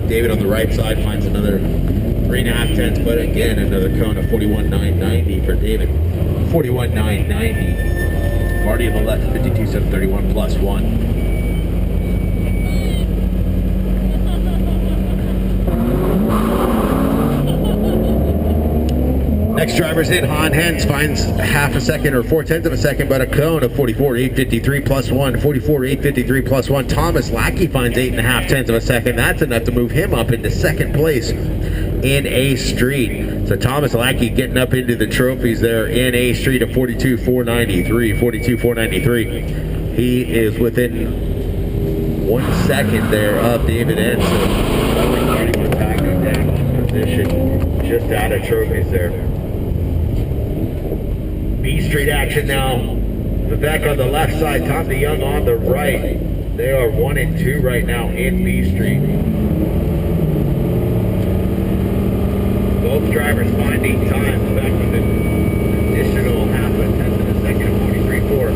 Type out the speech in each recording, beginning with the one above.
David on the right side finds another 3.5 tenths, but again, another cone of 41.990 for David. 41.990. Marty on the left, 52.731 plus 1. Next driver's in, Han Hens finds half a second or 4/10 of a second, but a cone of 44.853 plus 1. 44.853 plus 1. Thomas Lackey finds 8.5 tenths of a second. That's enough to move him up into second place in A Street. So Thomas Lackey getting up into the trophies there in A Street of 42.493. 42.493. He is within 1 second there of David Enns. So Marty went back down in position, just out of trophies there. B Street action now. Vivek on the left side, Tom DeYoung on the right. They are 1 and 2 right now in B Street. Both drivers finding time. Vivek with an additional half a tenth of a second, 43.4.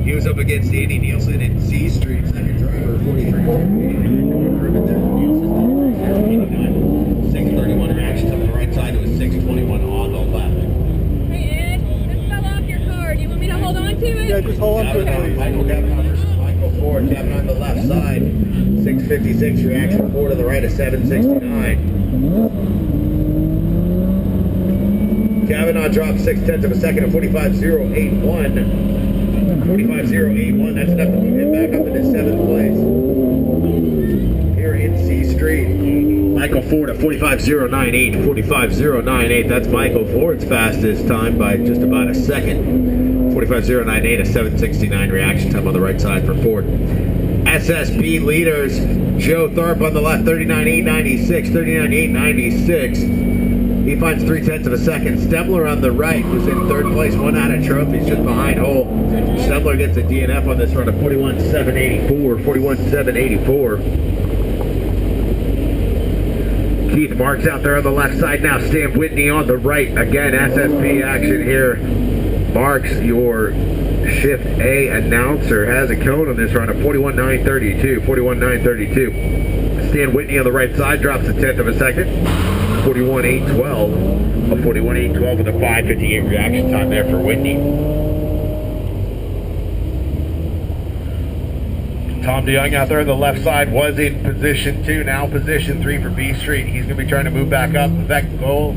He was up against Andy Nielsen in C Street, second driver, 43.89. 631 reactions on the right side, it was 621 on the left. Hey Ed, this fell off your car. Do you want me to hold on to it? Yeah, just hold on to it. Michael Kavanaugh versus Michael Ford. Kavanaugh on the left side, 656 reaction, Ford to the right of 769. Kavanaugh dropped 6/10 of a second at 45.081. 45.081, that's enough to move him back up into 7th place. Here in C Street. Michael Ford at 45.098. 45.098, that's Michael Ford's fastest time by just about a second. 45.098, a 7.69 reaction time on the right side for Ford. SSP leaders, Joe Tharp on the left, 39.896. 39.896. He finds 3/10 of a second. Stembler on the right was in 3rd place, 1 out of trophies, just behind Hull. Stembler gets a DNF on this run of 41.784. 41.784. Keith Marks out there on the left side now. Stan Whitney on the right. Again, SSP action here. Marks, your Shift A announcer, has a cone on this run of 41.932. 41.932. Stan Whitney on the right side drops a 10th of a second. 41.812. A 41.812 with a 5.58 reaction time there for Whitney. Tom DeYoung out there on the left side was in position 2, now position 3 for B Street. He's going to be trying to move back up. Vivek Goal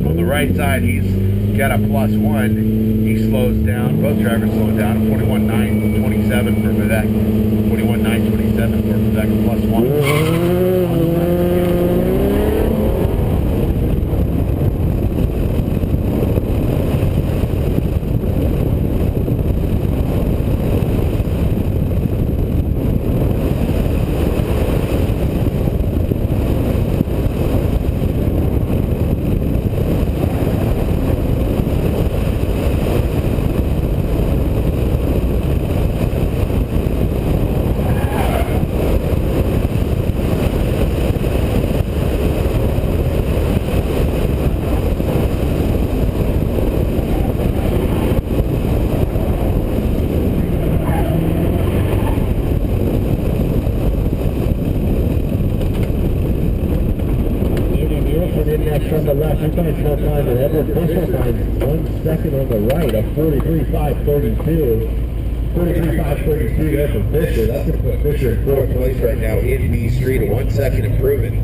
on the right side, he's got a plus 1. He slows down. Both drivers slow down. 41.927 for Vivek. 41.927 for Vivek, plus 1. From the left, he finds 4.5, and Edward Fisher finds 1 second on the right, a 43.532. 43.532 there from Fisher. That's going to put Fisher in 4th place right now in B Street, a 1 second improvement.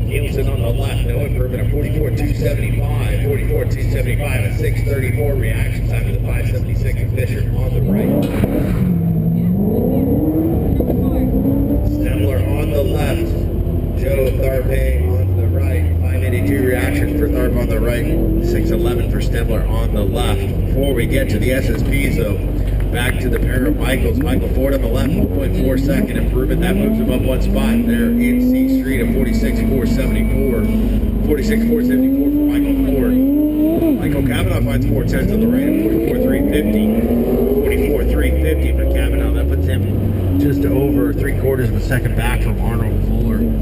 Nielsen on the left, no improvement, a 44.275. 44.275, a 6.34 reaction time to the 5.76. the SSPs though. Back to the pair of Michaels. Michael Ford on the left, 1.4 second improvement. That moves him up one spot there in C Street at 46.474. 46.474 for Michael Ford. Michael Cavanaugh finds 4/10 on the right at 44.350. 44.350 for Cavanaugh. That puts him just over 3/4 of a second back from Arnold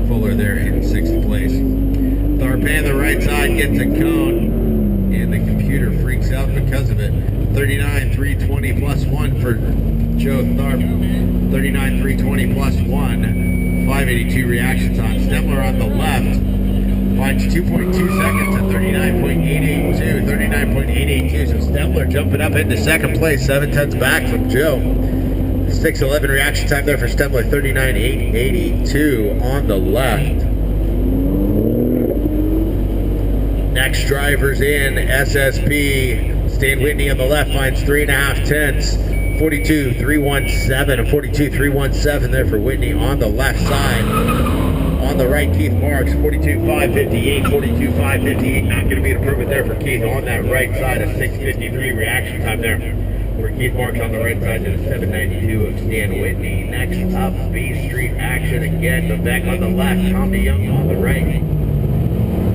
Fuller there in 6th place. Tharpe on the right side gets a cone, and the computer freaks out because of it. 39.320 plus 1 for Joe Tharp. 39.320 plus 1. 582 reaction time. Stemler on the left finds 2.2 seconds at 39.882. 39.882. So Stemler jumping up into 2nd place. 7/10 back from Joe. 6:11 reaction time there for Stemler. 39.882 on the left. Next driver's in, SSP. Stan Whitney on the left finds 3.5/10. 42.317. A 42.317 there for Whitney on the left side. On the right, Keith Marks, 42.558. 42.558. Not going to be an improvement there for Keith on that right side. A 6:53 reaction time there for Keith Marks on the right side to the 7.92 of Stan Whitney. Next up, B Street action again. Vivek on the left, Tom DeYoung on the right.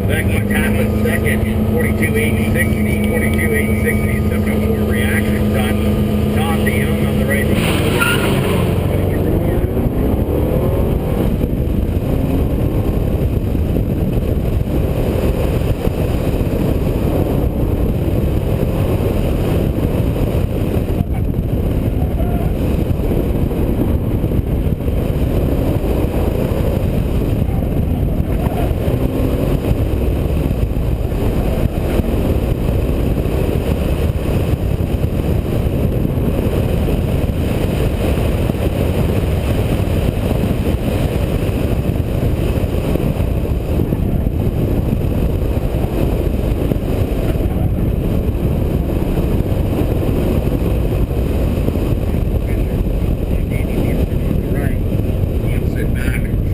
Vivek with half a second, 42.860, 42.860, 7.04 reaction time. Tom DeYoung on the right.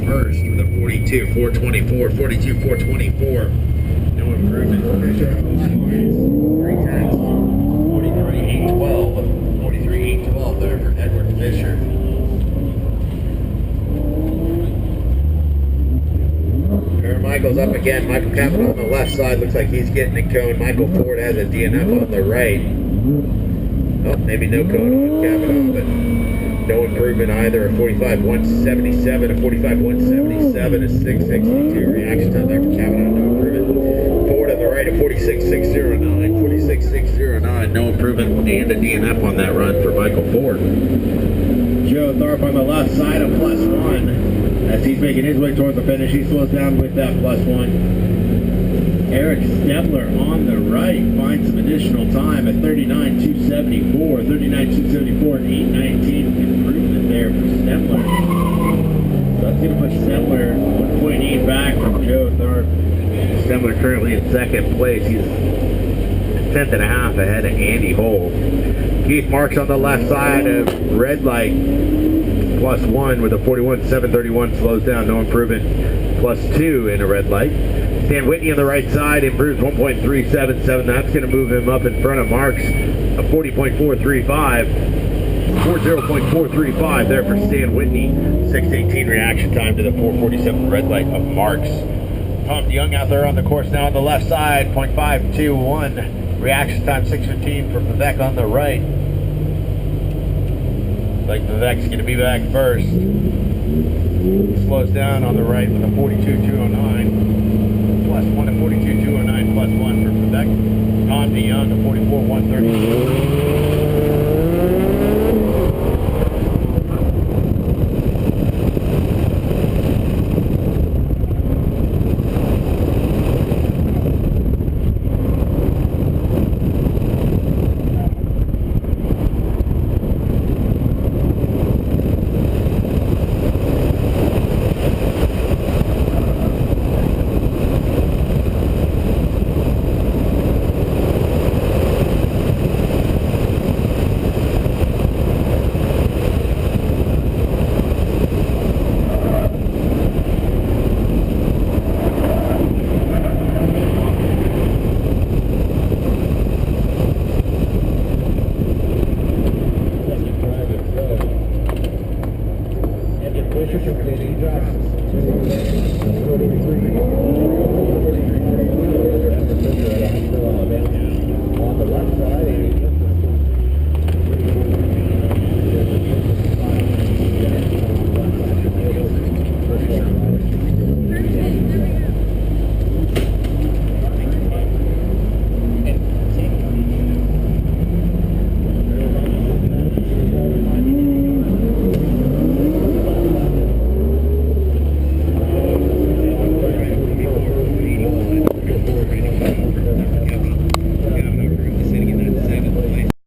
First with a 42.424, 42.424. No improvement. 43.812. 43.812 there for Edward Fisher. Michael's up again. Michael Cavanaugh on the left side. Looks like he's getting a cone. Michael Ford has a DNF on the right. Oh, maybe no cone on Cavanaugh, but no improvement either. A 45.177, a 45.177, a 6.62 reaction time there for Cavanaugh. No improvement. Ford on the right, a 46.609, 46.609. No improvement and a DNF on that run for Michael Ford. Joe Tharp on the left side, a +1. As he's making his way towards the finish, he slows down with that +1. Eric Stepler on the right finds some additional time at 39.274. 39.274 and 8.19 improvement there for Stepler. So that's going to put Stepler 1.8 back from Joe Tharp. Stepler currently in 2nd place. He's 10th and a half ahead of Andy Hole. Keith Marks on the left side of red light. +1 with a 41.731, slows down, no improvement. +2 in a red light. Stan Whitney on the right side improves 1.377. That's going to move him up in front of Marks. A 40.435. 40.435 there for Stan Whitney. 6.18 reaction time to the 4.47 red light of Marks. Tom DeYoung out there on the course now on the left side. 0.521 reaction time. 6.15 for Vivek on the right. Like Vivek's going to be back first. Slows down on the right with a 42.209. +1 at 42.209 +1 for Vivek. Tom DeYoung, a 44.130. He drops 43.